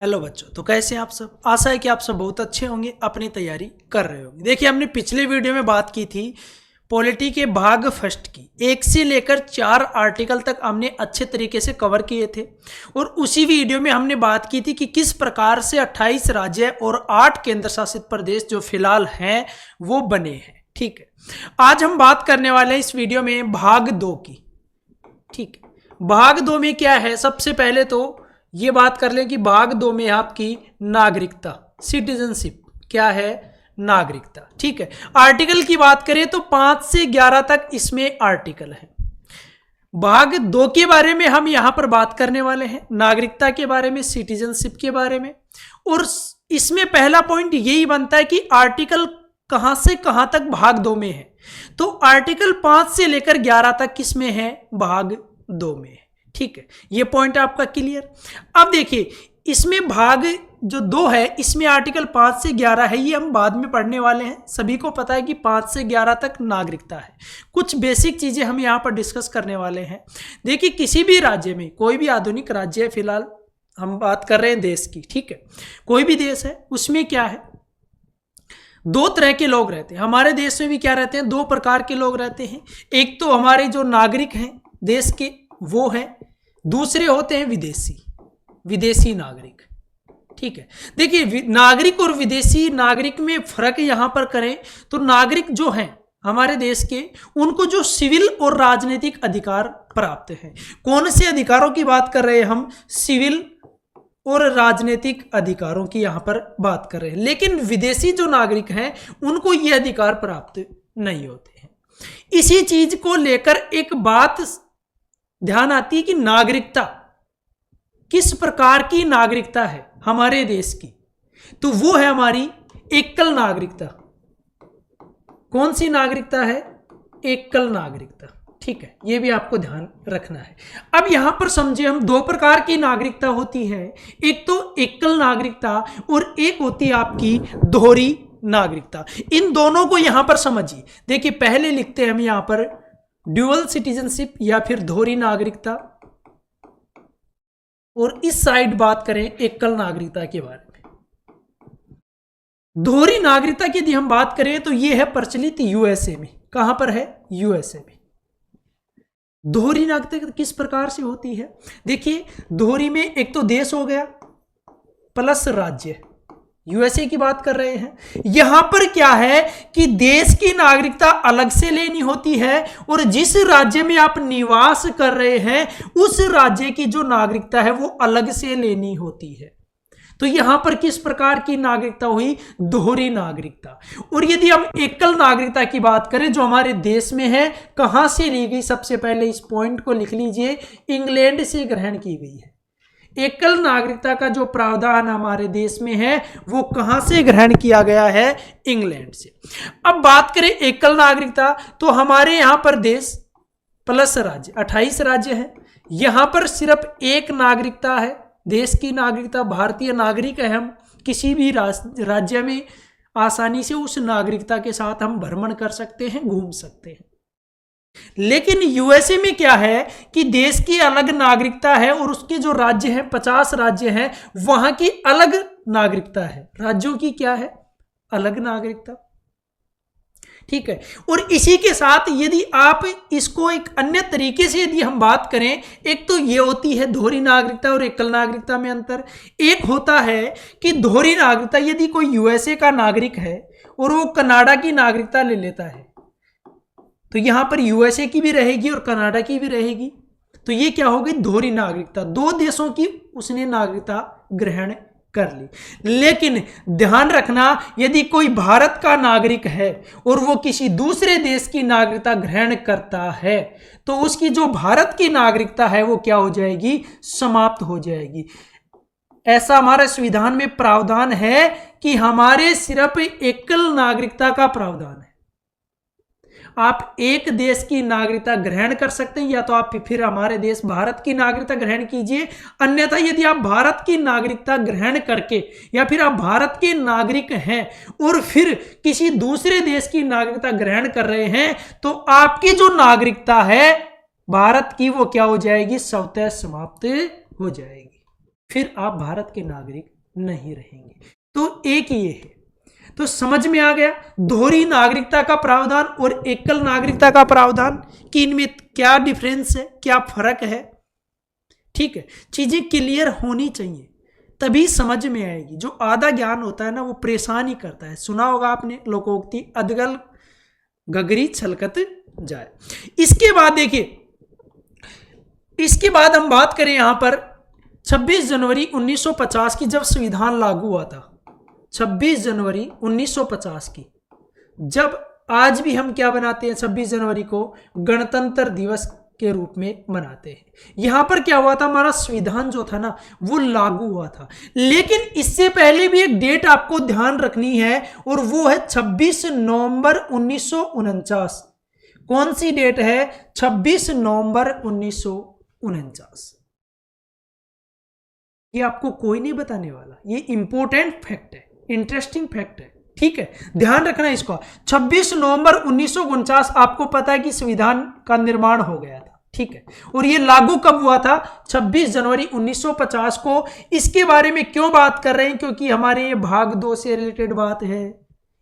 Hello बच्चों, तो कैसे हैं आप सब। आशा है कि आप सब बहुत अच्छे होंगे, अपनी तैयारी कर रहे होंगे। देखिए, हमने पिछले वीडियो में बात की थी पॉलिटी के भाग फर्स्ट की। 1 से लेकर 4 आर्टिकल तक हमने अच्छे तरीके से कवर किए थे और उसी वीडियो में हमने बात की थी कि किस प्रकार से 28 राज्य और 8 केंद्र शासित प्रदेश जो फिलहाल हैं वो बने हैं। ठीक है, आज हम बात करने वाले हैं इस वीडियो में भाग 2 की। ठीक है, भाग 2 में क्या है, सबसे पहले तो ये बात कर लें कि भाग 2 में आपकी नागरिकता, सिटीजनशिप क्या है, नागरिकता। ठीक है, आर्टिकल की बात करें तो 5 से 11 तक इसमें आर्टिकल है। भाग 2 के बारे में हम यहां पर बात करने वाले हैं, नागरिकता के बारे में, सिटीजनशिप के बारे में। और इसमें पहला पॉइंट यही बनता है कि आर्टिकल कहां से कहां तक भाग 2 में है। तो आर्टिकल 5 से लेकर 11 तक किसमें है, भाग 2 में है। ठीक है, ये पॉइंट आपका क्लियर। अब देखिए, इसमें भाग जो 2 है, इसमें आर्टिकल 5 से 11 है, ये हम बाद में पढ़ने वाले हैं। सभी को पता है कि 5 से 11 तक नागरिकता है। कुछ बेसिक चीजें हम यहाँ पर डिस्कस करने वाले हैं। देखिए, किसी भी राज्य में, कोई भी आधुनिक राज्य है, फिलहाल हम बात कर रहे हैं देश की। ठीक है, कोई भी देश है, उसमें क्या है, 2 तरह के लोग रहते हैं। हमारे देश में भी क्या रहते हैं, 2 प्रकार के लोग रहते हैं। एक तो हमारे जो नागरिक हैं देश के, वो है। दूसरे होते हैं विदेशी नागरिक। ठीक है, देखिए, नागरिक और विदेशी नागरिक में फर्क यहां पर करें तो नागरिक जो हैं हमारे देश के, उनको जो सिविल और राजनीतिक अधिकार प्राप्त हैं। कौन से अधिकारों की बात कर रहे हैं हम, सिविल और राजनीतिक अधिकारों की यहां पर बात कर रहे हैं। लेकिन विदेशी जो नागरिक हैं उनको ये अधिकार प्राप्त नहीं होते हैं। इसी चीज को लेकर एक बात ध्यान आती है कि नागरिकता, किस प्रकार की नागरिकता है हमारे देश की, तो वो है हमारी एकल नागरिकता। कौन सी नागरिकता है, एकल नागरिकता। ठीक है, ये भी आपको ध्यान रखना है। अब यहां पर समझे हम, 2 प्रकार की नागरिकता होती है। एक तो एकल नागरिकता और एक होती है आपकी दोहरी नागरिकता। इन दोनों को यहां पर समझिए। देखिए, पहले लिखते हैं हम यहां पर ड्यूअल सिटीजनशिप या फिर दोहरी नागरिकता, और इस साइड बात करें एकल नागरिकता के बारे में। दोहरी नागरिकता की यदि हम बात करें तो यह है प्रचलित यूएसए में। कहां पर है, यूएसए में। दोहरी नागरिकता किस प्रकार से होती है, देखिए, दोहरी में एक तो देश हो गया प्लस राज्य, यूएसए की बात कर रहे हैं। यहां पर क्या है कि देश की नागरिकता अलग से लेनी होती है और जिस राज्य में आप निवास कर रहे हैं उस राज्य की जो नागरिकता है वो अलग से लेनी होती है। तो यहां पर किस प्रकार की नागरिकता हुई, दोहरी नागरिकता। और यदि हम एकल नागरिकता की बात करें जो हमारे देश में है, कहां से ली गई, सबसे पहले इस पॉइंट को लिख लीजिए, इंग्लैंड से ग्रहण की गई है। एकल नागरिकता का जो प्रावधान हमारे देश में है वो कहां से ग्रहण किया गया है, इंग्लैंड से। अब बात करें एकल नागरिकता, तो हमारे यहां पर देश प्लस राज्य 28 राज्य है। यहां पर सिर्फ एक नागरिकता है, देश की नागरिकता, भारतीय नागरिक है हम। किसी भी राज्य में आसानी से उस नागरिकता के साथ हम भ्रमण कर सकते हैं, घूम सकते हैं। लेकिन यूएसए में क्या है कि देश की अलग नागरिकता है और उसके जो राज्य हैं, 50 राज्य हैं, वहां की अलग नागरिकता है। राज्यों की क्या है, अलग नागरिकता। ठीक है, और इसी के साथ यदि आप इसको एक अन्य तरीके से यदि हम बात करें, एक तो ये होती है दोहरी नागरिकता और एकल नागरिकता में अंतर। एक होता है कि दोहरी नागरिकता, यदि कोई यूएसए का नागरिक है और वो कनाडा की नागरिकता ले लेता है, तो यहां पर यूएसए की भी रहेगी और कनाडा की भी रहेगी। तो ये क्या हो गई, दोहरी नागरिकता। 2 देशों की उसने नागरिकता ग्रहण कर ली। लेकिन ध्यान रखना, यदि कोई भारत का नागरिक है और वो किसी दूसरे देश की नागरिकता ग्रहण करता है तो उसकी जो भारत की नागरिकता है वो क्या हो जाएगी, समाप्त हो जाएगी। ऐसा हमारे संविधान में प्रावधान है कि हमारे सिर्फ एकल नागरिकता का प्रावधान है। आप एक देश की नागरिकता ग्रहण कर सकते हैं, या तो आप फिर हमारे देश भारत की नागरिकता ग्रहण कीजिए। अन्यथा यदि आप भारत की नागरिकता ग्रहण करके या फिर आप भारत के नागरिक हैं और फिर किसी दूसरे देश की नागरिकता ग्रहण कर रहे हैं तो आपकी जो नागरिकता है भारत की वो क्या हो जाएगी, स्वतः समाप्त हो जाएगी। फिर आप भारत के नागरिक नहीं रहेंगे। तो एक ये है। तो समझ में आ गया दोहरी नागरिकता का प्रावधान और एकल नागरिकता का प्रावधान कि इनमें क्या डिफरेंस है, क्या फर्क है। ठीक है, चीजें क्लियर होनी चाहिए तभी समझ में आएगी। जो आधा ज्ञान होता है ना वो परेशान ही करता है। सुना होगा आपने लोकोक्ति, अधगल गगरी छलकत जाए। इसके बाद देखिए, इसके बाद हम बात करें यहां पर 26 जनवरी 1950 की जब संविधान लागू हुआ था, 26 जनवरी 1950 की, जब आज भी हम क्या बनाते हैं 26 जनवरी को गणतंत्र दिवस के रूप में मनाते हैं। यहां पर क्या हुआ था, हमारा संविधान जो था ना वो लागू हुआ था। लेकिन इससे पहले भी एक डेट आपको ध्यान रखनी है और वो है 26 नवंबर 1949। कौन सी डेट है, 26 नवंबर 1949। ये आपको कोई नहीं बताने वाला, ये इंपॉर्टेंट फैक्ट है, इंटरेस्टिंग फैक्ट है। ठीक है, ध्यान रखना इसको। 26 नवंबर 1949 आपको पता है कि संविधान का निर्माण हो गया था। ठीक है, और ये लागू कब हुआ था, 26 जनवरी 1950 को। इसके बारे में क्यों बात कर रहे हैं, क्योंकि हमारे ये भाग 2 से रिलेटेड बात है,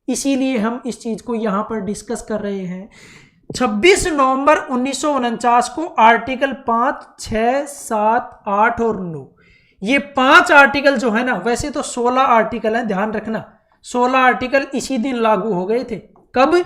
इसीलिए हम इस चीज को यहां पर डिस्कस कर रहे हैं। 26 नवंबर 1949 को आर्टिकल 5, 6, 7, 8 और 9, ये 5 आर्टिकल जो है ना, वैसे तो 16 आर्टिकल हैं, ध्यान रखना 16 आर्टिकल इसी दिन लागू हो गए थे। कब,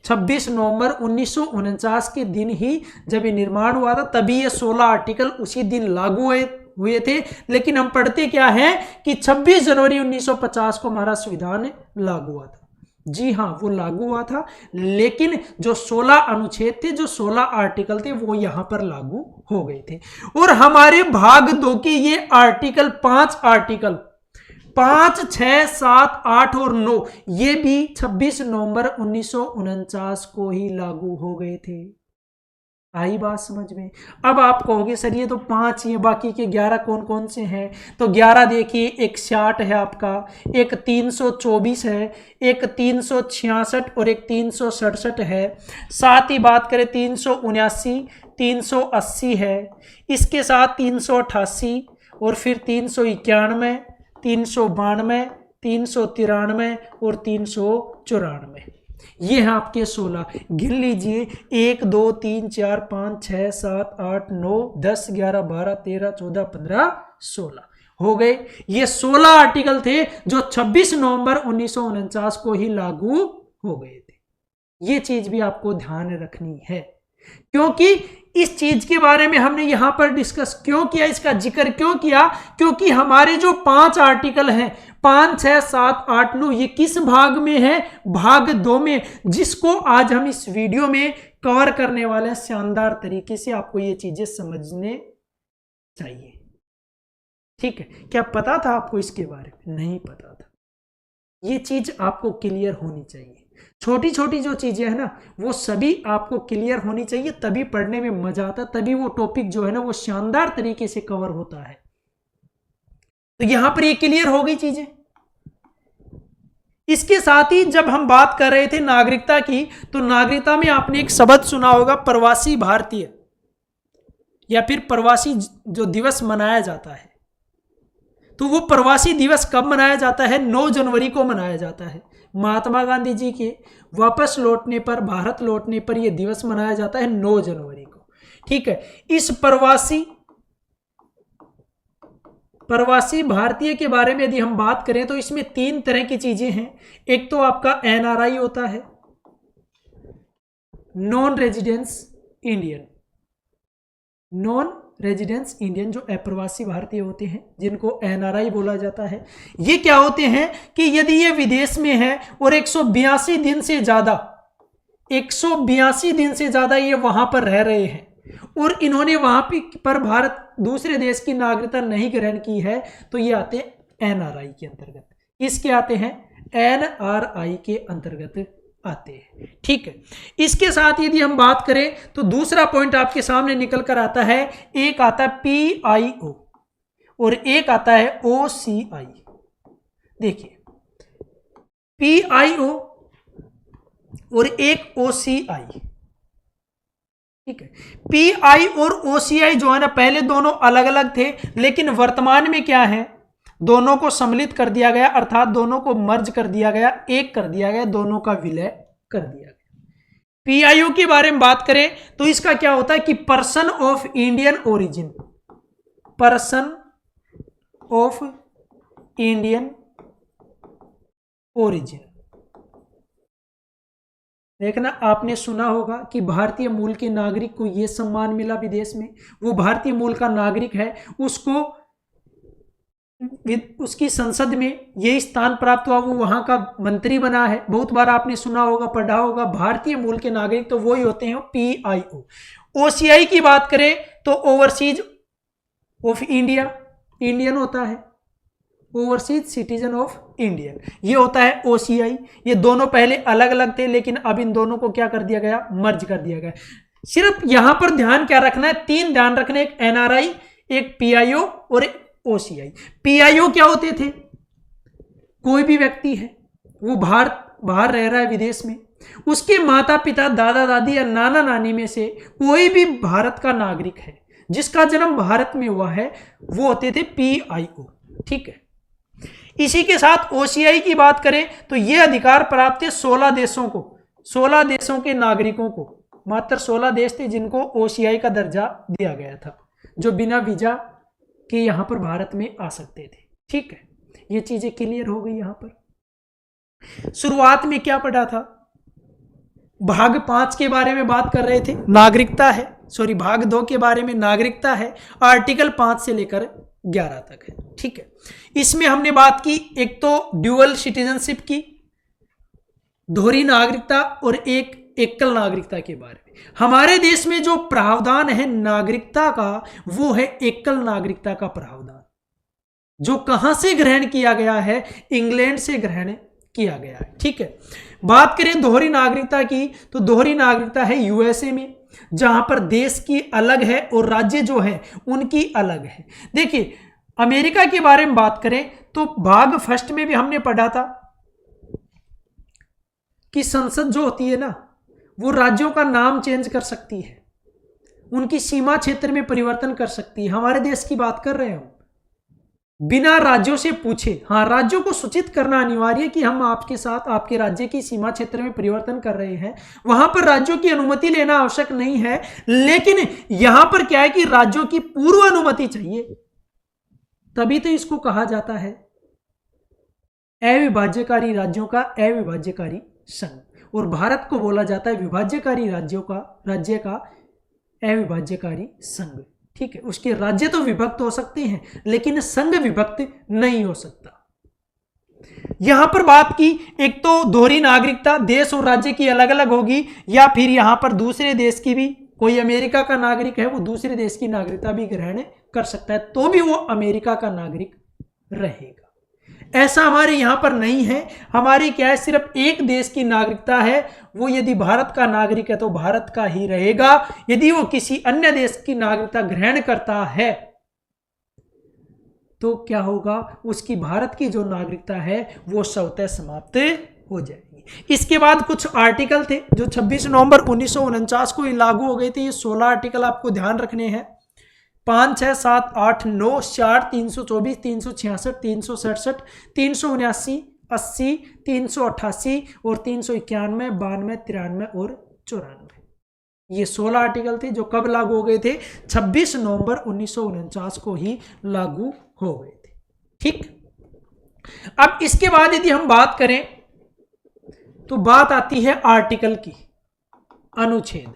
26 नवंबर 1949 के दिन ही जब ये निर्माण हुआ था, तभी ये 16 आर्टिकल उसी दिन लागू हुए थे। लेकिन हम पढ़ते क्या है कि 26 जनवरी 1950 को हमारा संविधान लागू हुआ था। जी हाँ, वो लागू हुआ था, लेकिन जो 16 अनुच्छेद थे, जो 16 आर्टिकल थे, वो यहां पर लागू हो गए थे। और हमारे भाग 2 के ये आर्टिकल 5 आर्टिकल 5, 6, 7, 8 और 9 ये भी 26 नवंबर 1949 को ही लागू हो गए थे। आई बात समझ में। अब आप कहोगे सर ये तो 5 ही है, बाकी के 11 कौन कौन से हैं। तो 11 देखिए, एक 60 है आपका, एक 324 है, एक 366 और एक 367 है। साथ ही बात करें 379, 380 है, इसके साथ 388 और फिर 391, 392, 393 और 394। ये हैं आपके 16। गिन लीजिए, 1, 2, 3, 4, 5, 6, 7, 8, 9, 10, 11, 12, 13, 14, 15, 16 हो गए। ये 16 आर्टिकल थे जो 26 नवंबर 1949 को ही लागू हो गए थे। ये चीज भी आपको ध्यान रखनी है, क्योंकि इस चीज के बारे में हमने यहां पर डिस्कस क्यों किया, इसका जिक्र क्यों किया, क्योंकि हमारे जो 5 आर्टिकल हैं 5, 6, 7, 8, 9 ये किस भाग में है, भाग 2 में, जिसको आज हम इस वीडियो में कवर करने वाले हैं। शानदार तरीके से आपको ये चीजें समझने चाहिए। ठीक है, क्या पता था आपको इसके बारे में? नहीं पता था। ये चीज आपको क्लियर होनी चाहिए। छोटी छोटी जो चीजें है ना वो सभी आपको क्लियर होनी चाहिए, तभी पढ़ने में मजा आता, तभी वो टॉपिक जो है ना वो शानदार तरीके से कवर होता है। तो यहां पर ये क्लियर हो गई चीजें। इसके साथ ही जब हम बात कर रहे थे नागरिकता की, तो नागरिकता में आपने एक शब्द सुना होगा, प्रवासी भारतीय, या फिर प्रवासी जो दिवस मनाया जाता है। तो वो प्रवासी दिवस कब मनाया जाता है? 9 जनवरी को मनाया जाता है। महात्मा गांधी जी के वापस लौटने पर, भारत लौटने पर यह दिवस मनाया जाता है 9 जनवरी को। ठीक है, इस प्रवासी भारतीय के बारे में यदि हम बात करें तो इसमें 3 तरह की चीजें हैं। एक तो आपका एनआरआई होता है, non residence Indian, non residence Indian जो अप्रवासी भारतीय होते हैं, जिनको एनआरआई बोला जाता है। ये क्या होते हैं कि यदि ये विदेश में है और 182 दिन से ज्यादा, 182 दिन से ज्यादा ये वहां पर रह रहे हैं और इन्होंने वहां पर भारत दूसरे देश की नागरिकता नहीं ग्रहण की है, तो ये आते हैं एनआरआई के अंतर्गत। किसके आते हैं? एनआरआई के अंतर्गत आते हैं। ठीक है, इसके साथ यदि हम बात करें तो दूसरा पॉइंट आपके सामने निकल कर आता है। एक आता है पीआईओ और एक आता है ओसीआई। देखिए, पीआईओ और एक ओसीआई, ठीक है। पीआई और ओसीआई जो है ना, पहले दोनों अलग अलग थे, लेकिन वर्तमान में क्या है, दोनों को सम्मिलित कर दिया गया, अर्थात दोनों को मर्ज कर दिया गया, एक कर दिया गया, दोनों का विलय कर दिया गया। पीआईओ के बारे में बात करें तो इसका क्या होता है कि person of Indian origin, person of Indian origin. देखना, आपने सुना होगा कि भारतीय मूल के नागरिक को यह सम्मान मिला विदेश में, वो भारतीय मूल का नागरिक है, उसको उसकी संसद में यही स्थान प्राप्त हुआ, वो वहां का मंत्री बना है। बहुत बार आपने सुना होगा, पढ़ा होगा, भारतीय मूल के नागरिक तो वही होते हैं पीआईओ। ओसीआई की बात करें तो ओवरसीज ऑफ इंडिया, इंडियन होता है, ओवरसीज सिटीजन ऑफ इंडियन, ये होता है ओसीआई। ये दोनों पहले अलग अलग थे, लेकिन अब इन दोनों को क्या कर दिया गया, मर्ज कर दिया गया। सिर्फ यहां पर ध्यान क्या रखना है, 3 ध्यान रखने, एक एनआरआई, एक पीआईओ और एक ओसीआई। पीआईओ क्या होते थे, कोई भी व्यक्ति है, वो बाहर रह रहा है विदेश में, उसके माता पिता, दादा दादी या नाना नानी में से कोई भी भारत का नागरिक है जिसका जन्म भारत में हुआ है, वो होते थे पीआईओ। ठीक है। इसी के साथ ओसीआई की बात करें तो ये अधिकार प्राप्त है 16 देशों को, 16 देशों के नागरिकों को, मात्र 16 देश थे जिनको ओसीआई का दर्जा दिया गया था, जो बिना वीजा के यहां पर भारत में आ सकते थे। ठीक है, ये चीजें क्लियर हो गई। यहां पर शुरुआत में क्या पढ़ा था, भाग 5 के बारे में बात कर रहे थे, नागरिकता है, सॉरी भाग 2 के बारे में नागरिकता है, आर्टिकल 5 से लेकर 11 तक है। ठीक है, इसमें हमने बात की एक तो ड्यूअल सिटीजनशिप की, दोहरी नागरिकता, और एक एकल नागरिकता के बारे में। हमारे देश में जो प्रावधान है नागरिकता का, वो है एकल नागरिकता का प्रावधान, जो कहां से ग्रहण किया गया है, इंग्लैंड से ग्रहण किया गया है। ठीक है। बात करें दोहरी नागरिकता की तो दोहरी नागरिकता है यूएसए में, जहां पर देश की अलग है और राज्य जो है उनकी अलग है। देखिए, अमेरिका के बारे में बात करें तो भाग 1 में भी हमने पढ़ा था कि संसद जो होती है ना, वो राज्यों का नाम चेंज कर सकती है, उनकी सीमा क्षेत्र में परिवर्तन कर सकती है। हमारे देश की बात कर रहे हो, बिना राज्यों से पूछे। हाँ, राज्यों को सूचित करना अनिवार्य कि हम आपके साथ आपके राज्य की सीमा क्षेत्र में परिवर्तन कर रहे हैं, वहां पर राज्यों की अनुमति लेना आवश्यक नहीं है। लेकिन यहां पर क्या है कि राज्यों की पूर्व अनुमति चाहिए, तभी तो इसको कहा जाता है अविभाज्यकारी राज्यों का अविभाज्यकारी संघ, और भारत को बोला जाता है विभाज्यकारी राज्य का अविभाज्यकारी संघ। ठीक है, उसके राज्य तो विभक्त हो सकते हैं लेकिन संघ विभक्त नहीं हो सकता। यहां पर बात की, एक तो दोहरी नागरिकता, देश और राज्य की अलग अलग होगी, या फिर यहां पर दूसरे देश की भी, कोई अमेरिका का नागरिक है वो दूसरे देश की नागरिकता भी ग्रहण कर सकता है, तो भी वो अमेरिका का नागरिक रहेगा। ऐसा हमारे यहां पर नहीं है। हमारी क्या है, सिर्फ एक देश की नागरिकता है, वो यदि भारत का नागरिक है तो भारत का ही रहेगा। यदि वो किसी अन्य देश की नागरिकता ग्रहण करता है तो क्या होगा, उसकी भारत की जो नागरिकता है वो स्वतः समाप्त हो जाएगी। इसके बाद कुछ आर्टिकल थे जो 26 नवंबर 1949 को लागू हो गए थे। ये 16 आर्टिकल आपको ध्यान रखने हैं, 5, 6, 7, 8, 9, 4, 324, 366, 367, 379, 80, 388 और 391, 92, 93 और 94। ये 16 आर्टिकल थे जो कब लागू हो गए थे, 26 नवंबर 1949 को ही लागू हो गए थे। ठीक। अब इसके बाद यदि हम बात करें तो बात आती है आर्टिकल की, अनुच्छेद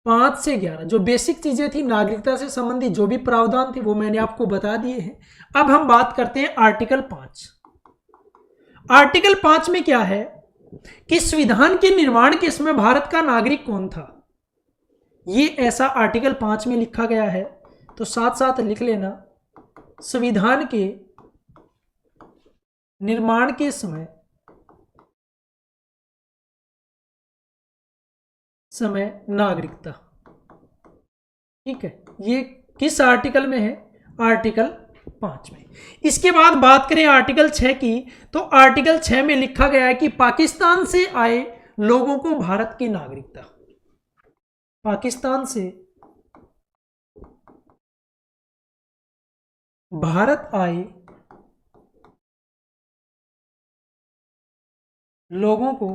5 से 11, जो बेसिक चीजें थी नागरिकता से संबंधित जो भी प्रावधान थे वो मैंने आपको बता दिए हैं। अब हम बात करते हैं आर्टिकल 5। आर्टिकल 5 में क्या है कि संविधान के निर्माण के समय भारत का नागरिक कौन था, ये ऐसा आर्टिकल 5 में लिखा गया है। तो साथ साथ लिख लेना, संविधान के निर्माण के समय नागरिकता। ठीक है, ये किस आर्टिकल में है, आर्टिकल 5 में। इसके बाद बात करें आर्टिकल 6 की, तो आर्टिकल 6 में लिखा गया है कि पाकिस्तान से आए लोगों को भारत की नागरिकता। पाकिस्तान से भारत आए लोगों को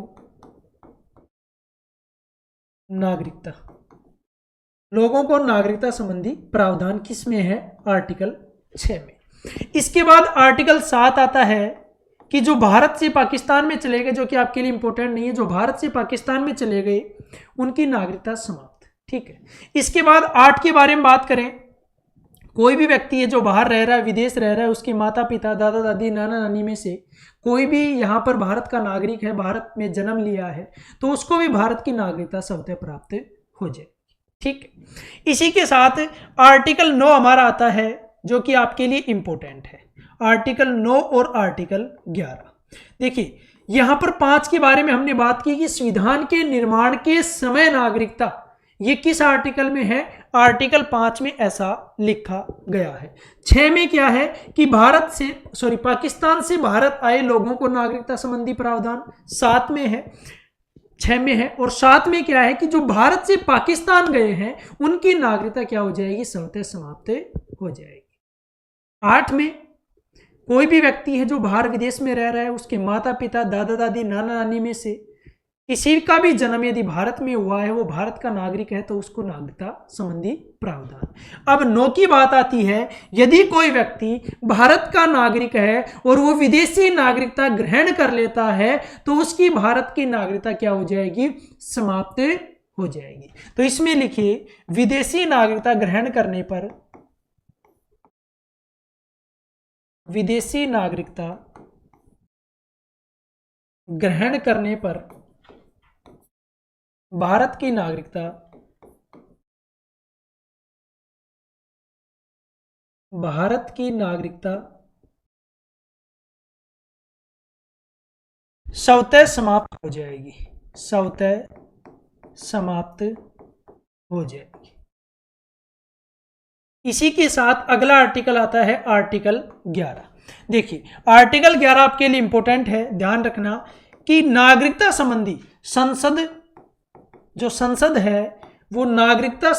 नागरिकता संबंधी प्रावधान किसमें है? आर्टिकल 6 में। इसके बाद आर्टिकल 7 आता है कि जो भारत से पाकिस्तान में चले गए, जो कि आपके लिए इंपॉर्टेंट नहीं है, जो भारत से पाकिस्तान में चले गए उनकी नागरिकता समाप्त। ठीक है। इसके बाद 8 के बारे में बात करें, कोई भी व्यक्ति है जो बाहर रह रहा है, विदेश रह रहा है, उसके माता पिता, दादा दादी, नाना नानी में से कोई भी यहाँ पर भारत का नागरिक है, भारत में जन्म लिया है, तो उसको भी भारत की नागरिकता स्वतः प्राप्त हो जाएगी। ठीक है। इसी के साथ आर्टिकल 9 हमारा आता है जो कि आपके लिए इंपॉर्टेंट है, आर्टिकल 9 और आर्टिकल 11। देखिए यहां पर 5 के बारे में हमने बात की कि संविधान के निर्माण के समय नागरिकता, ये किस आर्टिकल में है? आर्टिकल 5 में ऐसा लिखा गया है। 6 में क्या है कि पाकिस्तान से भारत आए लोगों को नागरिकता संबंधी प्रावधान 7 में है, 6 में है। और 7 में क्या है कि जो भारत से पाकिस्तान गए हैं उनकी नागरिकता क्या हो जाएगी? स्वतः समाप्त हो जाएगी। 8 में कोई भी व्यक्ति है जो बाहर विदेश में रह रहा है, उसके माता पिता, दादा दादी, नाना नानी में से किसी का भी जन्म यदि भारत में हुआ है, वो भारत का नागरिक है, तो उसको नागरिकता संबंधी प्रावधान। अब 9 की बात आती है, यदि कोई व्यक्ति भारत का नागरिक है और वो विदेशी नागरिकता ग्रहण कर लेता है तो उसकी भारत की नागरिकता क्या हो जाएगी? समाप्त हो जाएगी। तो इसमें लिखिए, विदेशी नागरिकता ग्रहण करने पर, विदेशी नागरिकता ग्रहण करने पर भारत की नागरिकता स्वतः समाप्त हो जाएगी, स्वतः समाप्त हो जाएगी। इसी के साथ अगला आर्टिकल आता है आर्टिकल 11। देखिए आर्टिकल 11 आपके लिए इंपॉर्टेंट है, ध्यान रखना कि नागरिकता संबंधी संसद है वो नागरिकता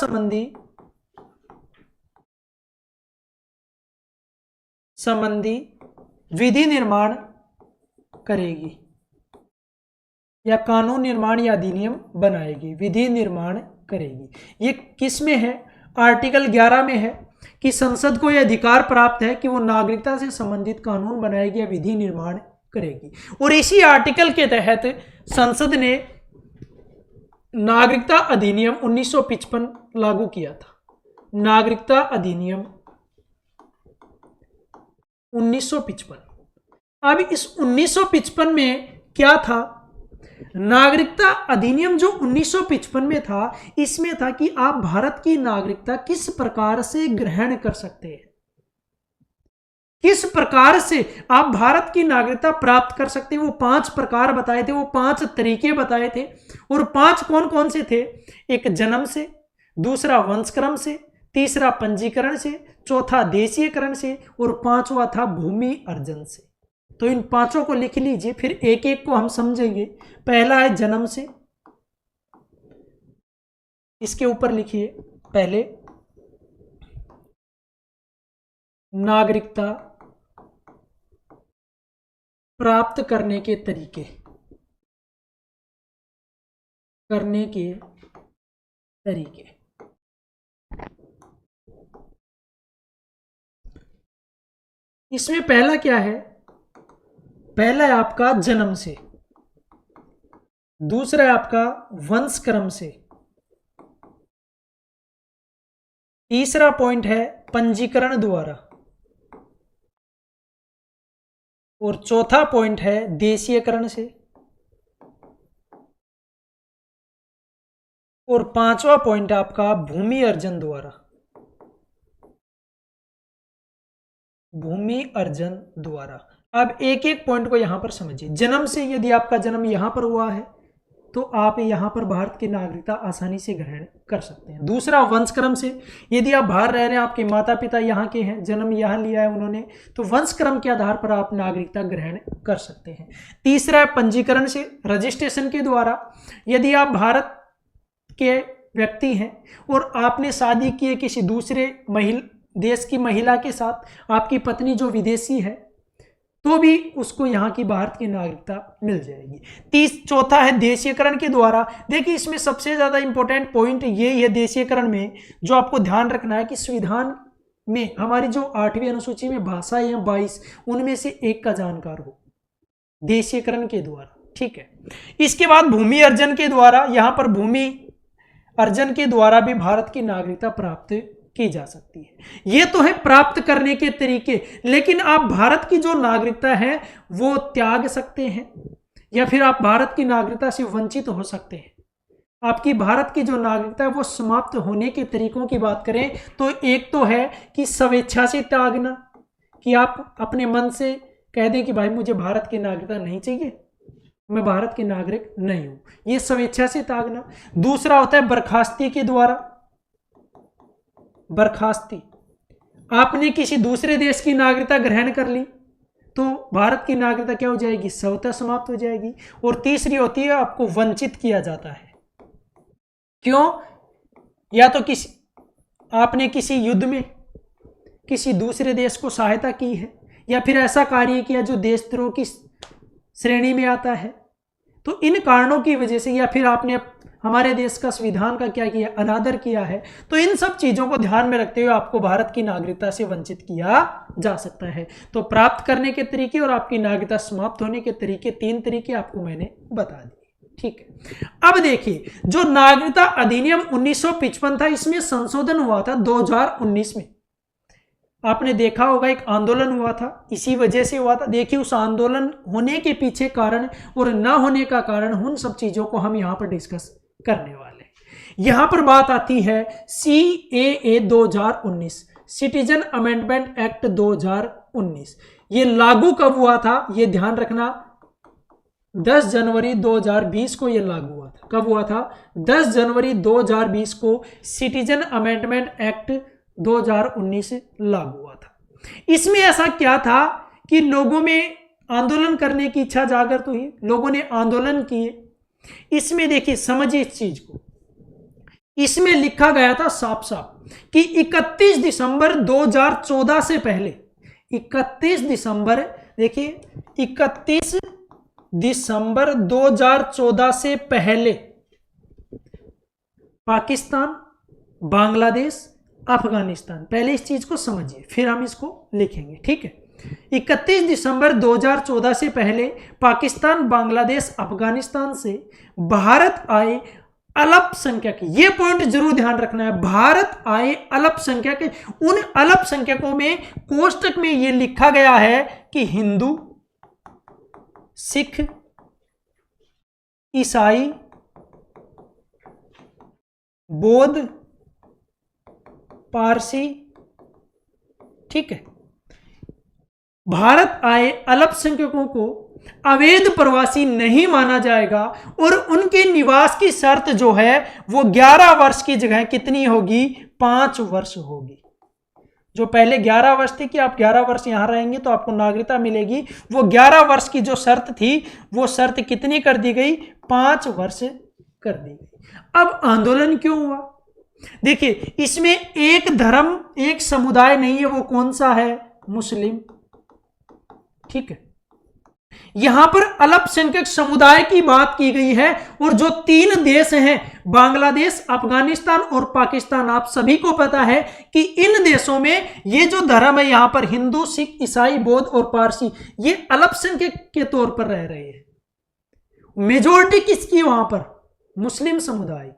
संबंधी विधि निर्माण करेगी या कानून निर्माण या अधिनियम बनाएगी, विधि निर्माण करेगी। ये किस में है? आर्टिकल 11 में है कि संसद को यह अधिकार प्राप्त है कि वो नागरिकता से संबंधित कानून बनाएगी या विधि निर्माण करेगी। और इसी आर्टिकल के तहत संसद ने नागरिकता अधिनियम 1955 लागू किया था। नागरिकता अधिनियम 1955। अब इस 1955 में क्या था? नागरिकता अधिनियम जो 1955 में था, इसमें था कि आप भारत की नागरिकता किस प्रकार से ग्रहण कर सकते हैं, किस प्रकार से आप भारत की नागरिकता प्राप्त कर सकते हैं। वो 5 प्रकार बताए थे, वो 5 तरीके बताए थे। और 5 कौन कौन से थे? एक जन्म से, दूसरा वंशक्रम से, तीसरा पंजीकरण से, चौथा देशीयकरण से और 5वां था भूमि अर्जन से। तो इन 5 को लिख लीजिए, फिर एक एक को हम समझेंगे। पहला है जन्म से, इसके ऊपर लिखिए पहले नागरिकता प्राप्त करने के तरीके, इसमें पहला क्या है? पहला है आपका जन्म से, दूसरा है आपका वंशक्रम से, तीसरा पॉइंट है पंजीकरण द्वारा और चौथा पॉइंट है देशीयकरण से और 5वां पॉइंट आपका भूमि अर्जन द्वारा। भूमि अर्जन द्वारा। अब एक एक पॉइंट को यहां पर समझिए। जन्म से, यदि आपका जन्म यहां पर हुआ है तो आप यहां पर भारत की नागरिकता आसानी से ग्रहण कर सकते हैं। दूसरा वंशक्रम से, यदि आप बाहर रह रहे हैं, आपके माता पिता यहाँ के हैं, जन्म यहाँ लिया है उन्होंने, तो वंशक्रम के आधार पर आप नागरिकता ग्रहण कर सकते हैं। तीसरा है पंजीकरण से, रजिस्ट्रेशन के द्वारा, यदि आप भारत के व्यक्ति हैं और आपने शादी की है किसी दूसरे देश की महिला के साथ, आपकी पत्नी जो विदेशी है, तो भी उसको यहाँ की भारत की नागरिकता मिल जाएगी। चौथा है देशीयकरण के द्वारा। देखिए इसमें सबसे ज़्यादा इंपॉर्टेंट पॉइंट यही है देशीयकरण में, जो आपको ध्यान रखना है कि संविधान में हमारी जो 8वीं अनुसूची में भाषाएं हैं 22, उनमें से एक का जानकार हो, देशीयकरण के द्वारा। ठीक है, इसके बाद भूमि अर्जन के द्वारा, यहाँ पर भूमि अर्जन के द्वारा भी भारत की नागरिकता प्राप्त की जा सकती है। ये तो है प्राप्त करने के तरीके, लेकिन आप भारत की जो नागरिकता है वो त्याग सकते हैं या फिर आप भारत की नागरिकता से वंचित हो सकते हैं। आपकी भारत की जो नागरिकता है वो समाप्त होने के तरीकों की बात करें तो एक तो है कि स्वेच्छा से त्यागना, कि आप अपने मन से कह दें कि भाई मुझे भारत की नागरिकता नहीं चाहिए, मैं भारत की नागरिक नहीं हूं, ये स्वेच्छा से त्यागना। दूसरा होता है बर्खास्ती के द्वारा। बर्खास्ती, आपने किसी दूसरे देश की नागरिकता ग्रहण कर ली तो भारत की नागरिकता क्या हो जाएगी, स्वतः समाप्त हो जाएगी। और तीसरी होती है आपको वंचित किया जाता है। क्यों? या तो आपने किसी युद्ध में किसी दूसरे देश को सहायता की है, या फिर ऐसा कार्य किया जो देशद्रोह की श्रेणी में आता है, तो इन कारणों की वजह से, या फिर आपने हमारे देश का संविधान का क्या किया, अनादर किया है, तो इन सब चीजों को ध्यान में रखते हुए आपको भारत की नागरिकता से वंचित किया जा सकता है। तो प्राप्त करने के तरीके और आपकी नागरिकता समाप्त होने के तरीके, 3 तरीके आपको मैंने बता दिए। ठीक है, अब देखिए जो नागरिकता अधिनियम 1955 था, इसमें संशोधन हुआ था 2019 में। आपने देखा होगा एक आंदोलन हुआ था, इसी वजह से हुआ था। देखिए उस आंदोलन होने के पीछे कारण और ना होने का कारण, उन सब चीजों को हम यहाँ पर डिस्कस करने वाले। यहां पर बात आती है CAA 2019, सिटीजन अमेंडमेंट एक्ट 2019। ये लागू कब हुआ था, ये ध्यान रखना, 10 जनवरी 2020 को ये लागू हुआ था। कब हुआ था? 10 जनवरी 2020 को सिटीजन अमेंडमेंट एक्ट 2019 लागू हुआ था। इसमें ऐसा क्या था कि लोगों में आंदोलन करने की इच्छा जागृत हुई, लोगों ने आंदोलन किए। इसमें देखिए समझिए इस चीज को, इसमें लिखा गया था साफ साफ कि 31 दिसंबर 2014 से पहले, 31 दिसंबर, देखिए 31 दिसंबर 2014 से पहले पाकिस्तान, बांग्लादेश, अफगानिस्तान, पहले इस चीज को समझिए फिर हम इसको लिखेंगे। ठीक है, 31 दिसंबर 2014 से पहले पाकिस्तान, बांग्लादेश, अफगानिस्तान से भारत आए अल्पसंख्यक, ये पॉइंट जरूर ध्यान रखना है, भारत आए अल्पसंख्यक, उन अल्पसंख्यकों में कोष्टक में ये लिखा गया है कि हिंदू, सिख, ईसाई, बौद्ध, पारसी। ठीक है, भारत आए अल्पसंख्यकों को अवैध प्रवासी नहीं माना जाएगा और उनके निवास की शर्त जो है वो 11 वर्ष की जगह कितनी होगी, 5 वर्ष होगी। जो पहले 11 वर्ष थी कि आप 11 वर्ष यहां रहेंगे तो आपको नागरिकता मिलेगी, वो 11 वर्ष की जो शर्त थी वो शर्त कितनी कर दी गई, 5 वर्ष कर दी गई। अब आंदोलन क्यों हुआ? देखिए इसमें एक धर्म, एक समुदाय नहीं है, वो कौन सा है, मुस्लिम। ठीक है, यहां पर अल्पसंख्यक समुदाय की बात की गई है और जो 3 देश हैं, बांग्लादेश, अफगानिस्तान और पाकिस्तान, आप सभी को पता है कि इन देशों में ये जो धर्म है, यहां पर हिंदू, सिख, ईसाई, बौद्ध और पारसी, ये अल्पसंख्यक के तौर पर रह रहे हैं। मेजोरिटी किसकी वहां पर, मुस्लिम समुदाय की।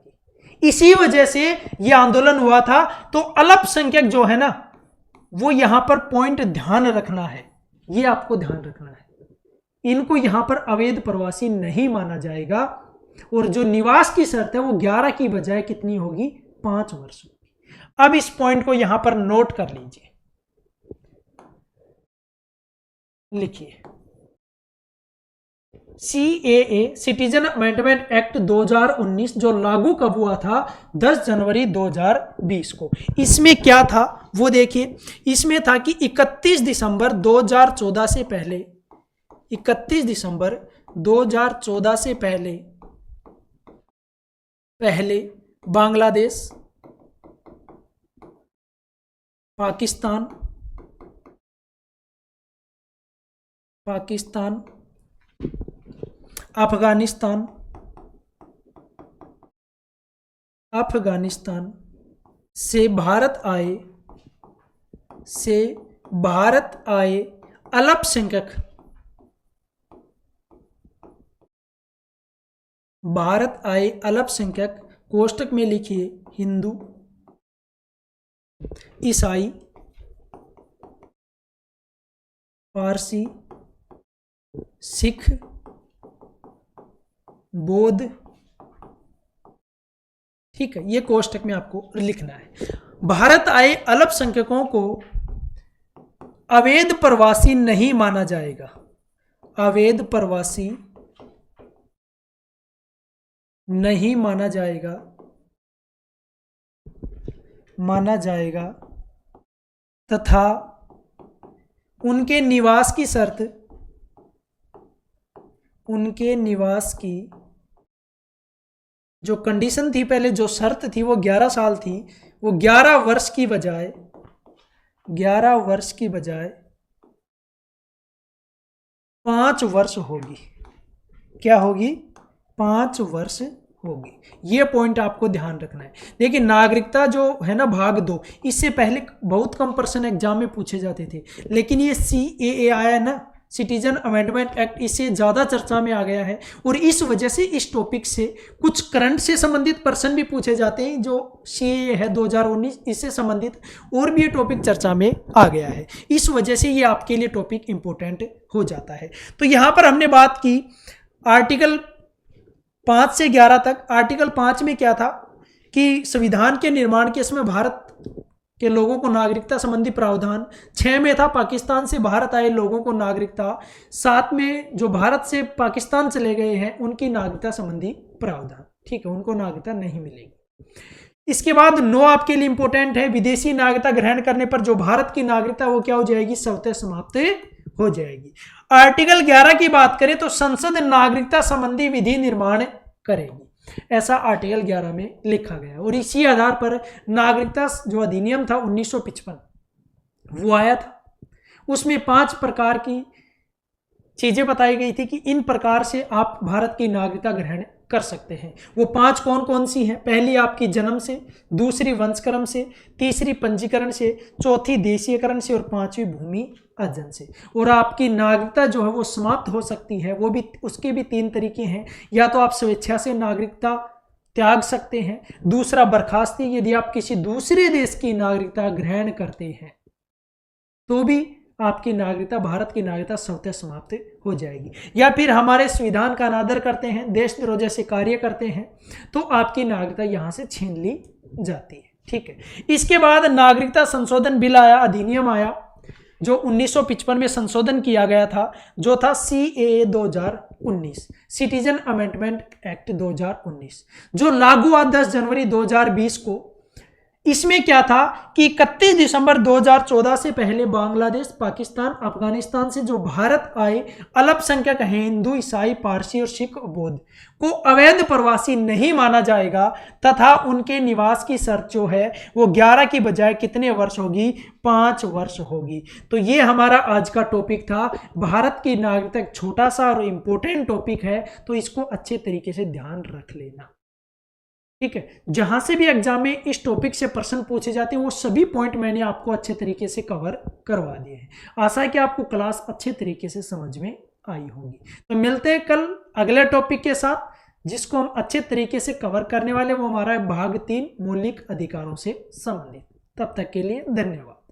इसी वजह से यह आंदोलन हुआ था। तो अल्पसंख्यक जो है ना, वो यहां पर पॉइंट ध्यान रखना है, ये आपको ध्यान रखना है, इनको यहां पर अवैध प्रवासी नहीं माना जाएगा और जो निवास की शर्त है वो 11 की बजाय कितनी होगी, 5 वर्ष होगी। अब इस पॉइंट को यहां पर नोट कर लीजिए, लिखिए CAA सिटीजन अमेंडमेंट एक्ट 2019 जो लागू कब हुआ था, 10 जनवरी 2020 को। इसमें क्या था वो देखिए, इसमें था कि 31 दिसंबर 2014 से पहले, 31 दिसंबर 2014 से पहले बांग्लादेश, पाकिस्तान, अफगानिस्तान, से भारत आए अल्पसंख्यक, कोष्टक में लिखिए हिंदू, ईसाई, पारसी, सिख, बौद्ध। ठीक है, ये कोष्टक में आपको लिखना है। भारत आए अल्पसंख्यकों को अवैध प्रवासी नहीं माना जाएगा, अवैध प्रवासी नहीं माना जाएगा तथा उनके निवास की जो कंडीशन थी, पहले जो शर्त थी वो 11 साल थी, वो 11 वर्ष की बजाय 5 वर्ष होगी। क्या होगी? 5 वर्ष होगी। ये पॉइंट आपको ध्यान रखना है। देखिए, नागरिकता जो है ना, भाग 2, इससे पहले बहुत कम पर्सन एग्जाम में पूछे जाते थे, लेकिन ये CAA आया है ना, सिटीजन अमेंडमेंट एक्ट, इससे ज़्यादा चर्चा में आ गया है और इस वजह से इस टॉपिक से कुछ करंट से संबंधित प्रश्न भी पूछे जाते हैं। जो CAA है 2019, इससे संबंधित और भी ये टॉपिक चर्चा में आ गया है, इस वजह से ये आपके लिए टॉपिक इंपॉर्टेंट हो जाता है। तो यहाँ पर हमने बात की आर्टिकल 5 से 11 तक। आर्टिकल 5 में क्या था कि संविधान के निर्माण के समय भारत के लोगों को नागरिकता संबंधी प्रावधान। 6 में था पाकिस्तान से भारत आए लोगों को नागरिकता। 7 में जो भारत से पाकिस्तान चले गए हैं उनकी नागरिकता संबंधी प्रावधान। ठीक है, उनको नागरिकता नहीं मिलेगी। इसके बाद 9 आपके लिए इंपॉर्टेंट है, विदेशी नागरिकता ग्रहण करने पर जो भारत की नागरिकता वो क्या हो जाएगी? स्वतः समाप्त हो जाएगी। आर्टिकल 11 की बात करें तो संसद नागरिकता संबंधी विधि निर्माण करेगी, ऐसा आर्टिकल 11 में लिखा गया। और इसी आधार पर नागरिकता जो अधिनियम था 1955 वो आया था। उसमें 5 प्रकार की चीजें बताई गई थी कि इन प्रकार से आप भारत की नागरिकता ग्रहण कर सकते हैं। वो 5 कौन कौन सी हैं? पहली आपकी जन्म से, दूसरी वंशक्रम से, तीसरी पंजीकरण से, चौथी देशीयकरण से और 5वीं भूमि अर्जन से। और आपकी नागरिकता जो है वो समाप्त हो सकती है, वो भी, उसके भी 3 तरीके हैं। या तो आप स्वेच्छा से नागरिकता त्याग सकते हैं, दूसरा बर्खास्ती, यदि आप किसी दूसरे देश की नागरिकता ग्रहण करते हैं तो भी आपकी नागरिकता, भारत की नागरिकता स्वतः समाप्त हो जाएगी। या फिर हमारे संविधान का अनादर करते हैं, देशद्रोह जैसे कार्य करते हैं तो आपकी नागरिकता यहाँ से छीन ली जाती है। ठीक है, इसके बाद नागरिकता संशोधन बिल आया, अधिनियम आया, जो 1955 में संशोधन किया गया था, जो था CAA 2019, सिटीजन अमेंडमेंट एक्ट 2019, जो लागू हुआ 10 जनवरी 2020 को। इसमें क्या था कि 31 दिसंबर 2014 से पहले बांग्लादेश, पाकिस्तान, अफगानिस्तान से जो भारत आए अल्पसंख्यक हैं, हिंदू, ईसाई, पारसी और सिख, बौद्ध, को अवैध प्रवासी नहीं माना जाएगा तथा उनके निवास की शर्त जो है वो 11 की बजाय कितने वर्ष होगी? 5 वर्ष होगी। तो ये हमारा आज का टॉपिक था। भारत की नागरिकता एक छोटा सा और इम्पोर्टेंट टॉपिक है, तो इसको अच्छे तरीके से ध्यान रख लेना। ठीक है, जहां से भी एग्जाम में इस टॉपिक से प्रश्न पूछे जाते हैं वो सभी पॉइंट मैंने आपको अच्छे तरीके से कवर करवा दिए हैं। आशा है कि आपको क्लास अच्छे तरीके से समझ में आई होगी। तो मिलते हैं कल अगले टॉपिक के साथ, जिसको हम अच्छे तरीके से कवर करने वाले, वो हमारा भाग 3 मौलिक अधिकारों से संबंधित। तब तक के लिए धन्यवाद।